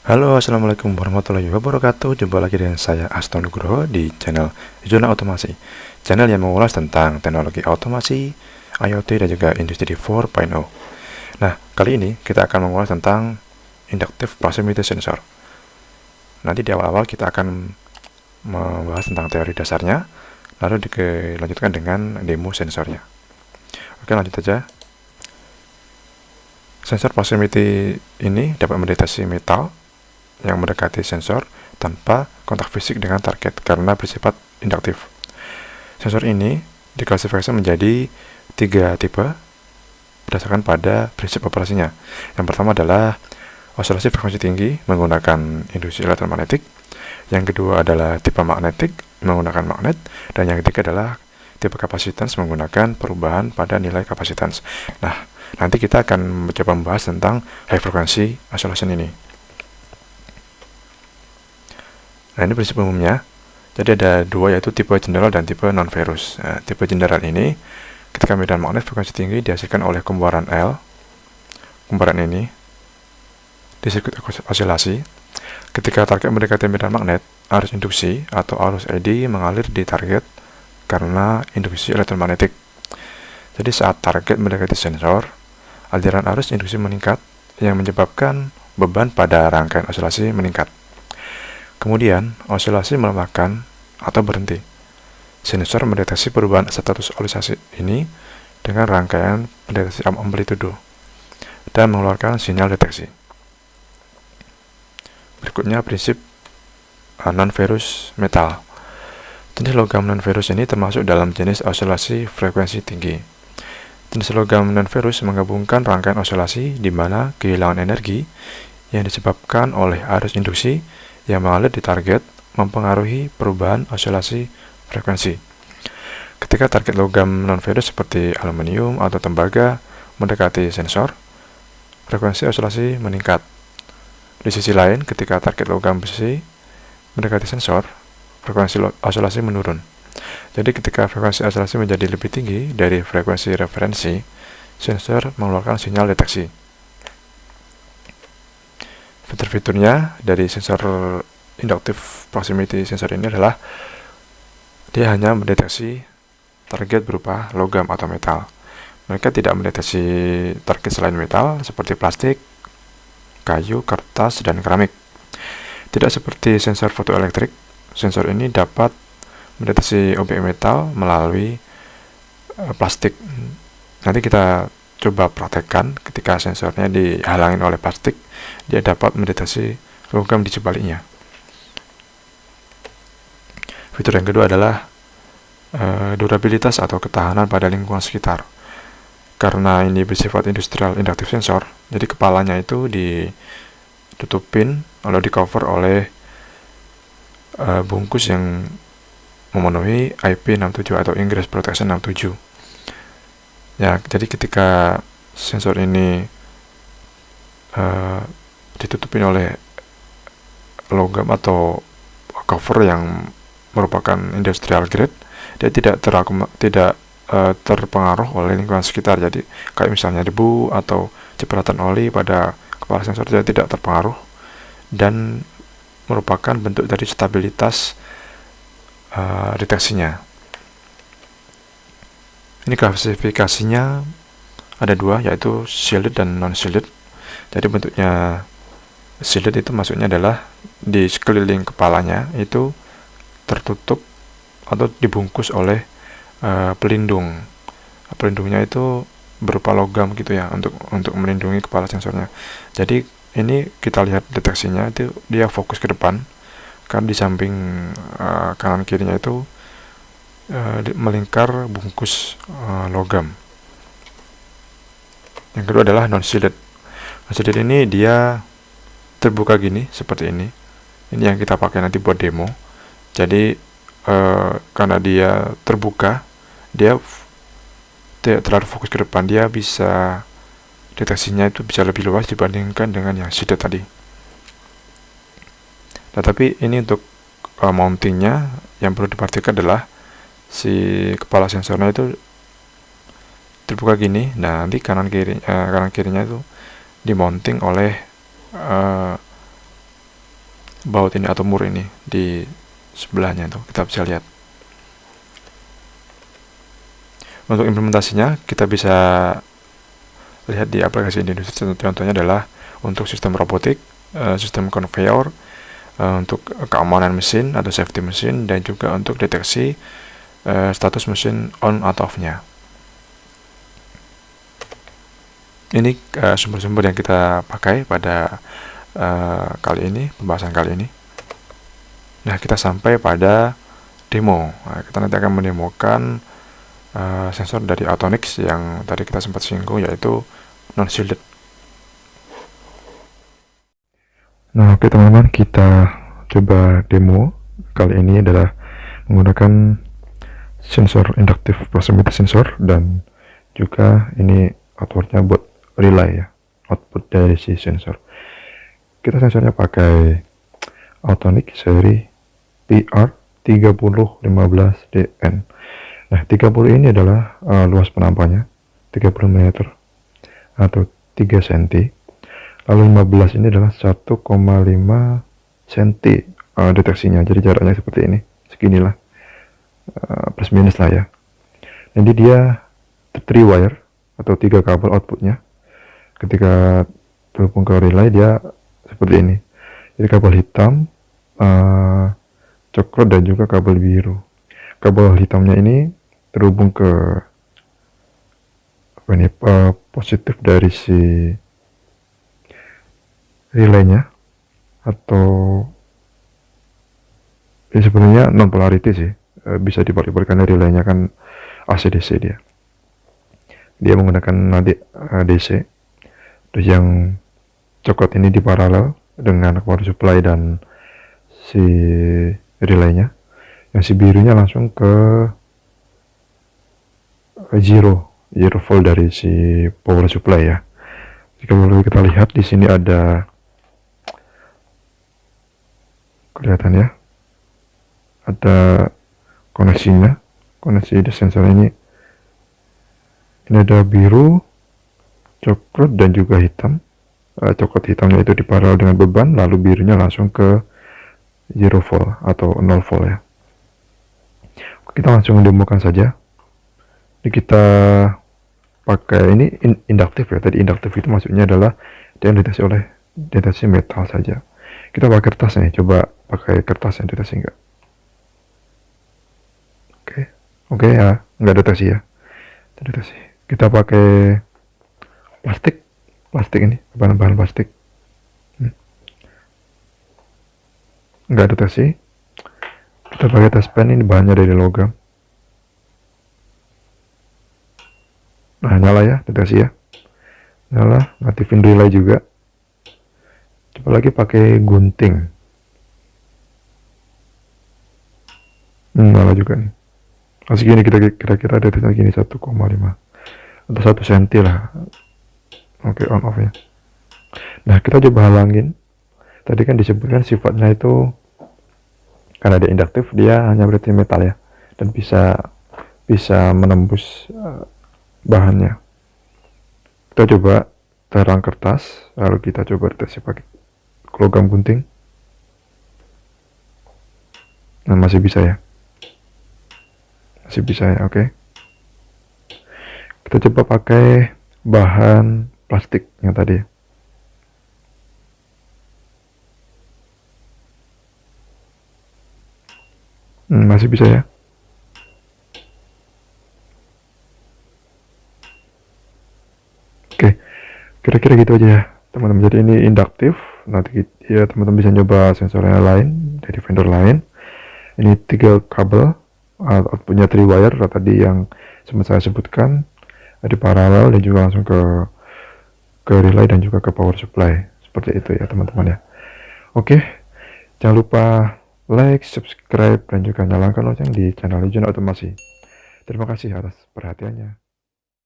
Halo, assalamualaikum warahmatullahi wabarakatuh. Jumpa lagi dengan saya Aston Nugroho di channel Zona Otomasi, channel yang mengulas tentang teknologi otomasi, IoT dan juga Industri 4.0. Nah, kali ini kita akan mengulas tentang Inductive Proximity Sensor. Nanti di awal-awal kita akan membahas tentang teori dasarnya, lalu dilanjutkan dengan demo sensornya. Oke, lanjut aja. Sensor proximity ini dapat mendeteksi metal yang mendekati sensor tanpa kontak fisik dengan target karena bersifat induktif. Sensor ini diklasifikasi menjadi 3 tipe berdasarkan pada prinsip operasinya. Yang pertama adalah oscillasi frekuensi tinggi menggunakan induksi elektromagnetik. Yang kedua adalah tipe magnetik menggunakan magnet. Dan yang ketiga adalah tipe kapasitans menggunakan perubahan pada nilai kapasitans. Nah, nanti kita akan mencoba membahas tentang high frequency oscillation ini. Nah, ini prinsip umumnya. Jadi ada dua, yaitu tipe general dan tipe non-ferrous. Nah, tipe general ini ketika medan magnet frekuensi tinggi dihasilkan oleh kumparan L, kumparan ini di sirkuit osilasi. Ketika target mendekati medan magnet, arus induksi atau arus eddy mengalir di target karena induksi elektromagnetik. Jadi saat target mendekati sensor, aliran arus induksi meningkat yang menyebabkan beban pada rangkaian osilasi meningkat. Kemudian, osilasi melemahkan atau berhenti. Sensor mendeteksi perubahan status osilasi ini dengan rangkaian pendeteksi amplitudo dan mengeluarkan sinyal deteksi. Berikutnya prinsip non-ferrous metal. Jenis logam non-ferrous ini termasuk dalam jenis osilasi frekuensi tinggi. Jenis logam non-ferrous menggabungkan rangkaian osilasi di mana kehilangan energi yang disebabkan oleh arus induksi yang mengalir di target mempengaruhi perubahan osilasi frekuensi. Ketika target logam non-ferrous seperti aluminium atau tembaga mendekati sensor, frekuensi osilasi meningkat. Di sisi lain, ketika target logam besi mendekati sensor, frekuensi osilasi menurun. Jadi ketika frekuensi osilasi menjadi lebih tinggi dari frekuensi referensi, sensor mengeluarkan sinyal deteksi. Fitur-fiturnya dari sensor inductive proximity sensor ini adalah dia hanya mendeteksi target berupa logam atau metal. Mereka tidak mendeteksi target selain metal seperti plastik, kayu, kertas, dan keramik. Tidak seperti sensor fotoelektrik, sensor ini dapat mendeteksi objek metal melalui plastik. Nanti kita coba praktekkan ketika sensornya dihalangi oleh plastik, dia dapat mendeteksi logam di sebaliknya. Fitur yang kedua adalah durabilitas atau ketahanan pada lingkungan sekitar. Karena ini bersifat industrial inductive sensor, jadi kepalanya itu ditutupin atau di cover oleh bungkus yang memenuhi IP67 atau Ingress Protection 67. Ya, jadi ketika sensor ini ditutupin oleh logam atau cover yang merupakan industrial grade, dia tidak terpengaruh oleh lingkungan sekitar. Jadi kayak misalnya debu atau cipratan oli pada kepala sensor, dia tidak terpengaruh dan merupakan bentuk dari stabilitas deteksinya. Ini klasifikasinya ada dua, yaitu shielded dan non-shielded. Jadi bentuknya shielded itu maksudnya adalah di sekeliling kepalanya itu tertutup atau dibungkus oleh pelindung. Pelindungnya itu berupa logam gitu ya, untuk melindungi kepala sensornya. Jadi ini kita lihat deteksinya itu dia fokus ke depan, kan di samping kanan kirinya itu melingkar bungkus logam. Yang kedua adalah non-shielded. Non-shielded ini dia terbuka gini, seperti ini. Ini yang kita pakai nanti buat demo. Jadi karena dia terbuka, dia tidak terlalu fokus ke depan, dia bisa deteksinya itu bisa lebih luas dibandingkan dengan yang shielded tadi. Nah, tapi ini untuk mountingnya yang perlu diperhatikan adalah si kepala sensornya itu terbuka gini. Nah, nanti kanan kirinya itu dimounting oleh baut ini atau mur ini di sebelahnya itu kita bisa lihat. Untuk implementasinya kita bisa lihat di aplikasi ini. Contohnya adalah untuk sistem robotik, sistem conveyor, untuk keamanan mesin atau safety mesin, dan juga untuk deteksi status mesin on atau off-nya. Ini sumber-sumber yang kita pakai pada pembahasan kali ini. Nah, kita sampai pada demo. Nah, kita nanti akan mendemokan sensor dari Autonix yang tadi kita sempat singgung, yaitu non-shielded. Nah, oke teman-teman, kita coba demo. Kali ini adalah menggunakan sensor induktif proximity sensor, dan juga ini outputnya buat relay ya, output dari si sensor. Kita sensornya pakai Autonix seri PR3015DN. Nah, 30 ini adalah luas penampaknya 30 meter atau 3 cm. Lalu 15 ini adalah 1,5 cm deteksinya. Jadi jaraknya seperti ini, seginilah, plus minus lah ya. Jadi dia 3 wire atau 3 kabel outputnya. Ketika terhubung ke relay dia seperti ini. Jadi kabel hitam, coklat, dan juga kabel biru. Kabel hitamnya ini terhubung ke positif dari si relaynya, atau ini sebenarnya non polarity sih, bisa dibalik-balikan. Relaynya kan AC/DC, dia menggunakan nanti DC. Terus yang coklat ini di paralel dengan power supply dan si relaynya. Yang si birunya langsung ke zero volt dari si power supply ya. Jika boleh kita lihat di sini ada, kelihatan ya, ada koneksinya, koneksi di sensor ini. Ini ada biru, coklat, dan juga hitam. Coklat hitamnya itu diparalel dengan beban, lalu birunya langsung ke 0 volt atau 0 volt ya. Kita langsung demokan saja. Jadi kita pakai ini induktif ya. Tadi induktif itu maksudnya adalah dia deteksi oleh deteksi metal saja. Kita pakai kertas nih, coba pakai kertas yang deteksi enggak? Oke ya, enggak deteksi ya. Deteksi. Kita pakai plastik ini, bahan plastik. Enggak deteksi. Kita pakai tes pen, ini bahannya dari logam. Nah, nyala ya, deteksi ya. Nyala, aktifin relay juga. Coba lagi pakai gunting. Nyala juga nih. Segini kira-kira deteksinya gini, 1,5 atau 1 cm lah. Oke, on off ya. Nah, kita coba halangin. Tadi kan disebutkan sifatnya itu, karena dia induktif, dia hanya berarti metal ya, dan bisa menembus bahannya. Kita coba terang kertas, lalu kita coba deteksi pakai logam gunting. Nah, masih bisa ya, oke. Kita coba pakai bahan plastik yang tadi. Masih bisa ya. Oke, kira-kira gitu aja ya teman-teman. Jadi ini induktif. Nanti ya teman-teman bisa coba sensor yang lain dari vendor lain. Ini 3 kabel, outputnya 3 wire tadi yang sempat saya sebutkan, di paralel, dan juga langsung ke relay dan juga ke power supply. Seperti itu ya teman-teman ya. Oke, jangan lupa like, subscribe, dan juga nyalakan lonceng di channel Legend Automasi. Terima kasih atas perhatiannya.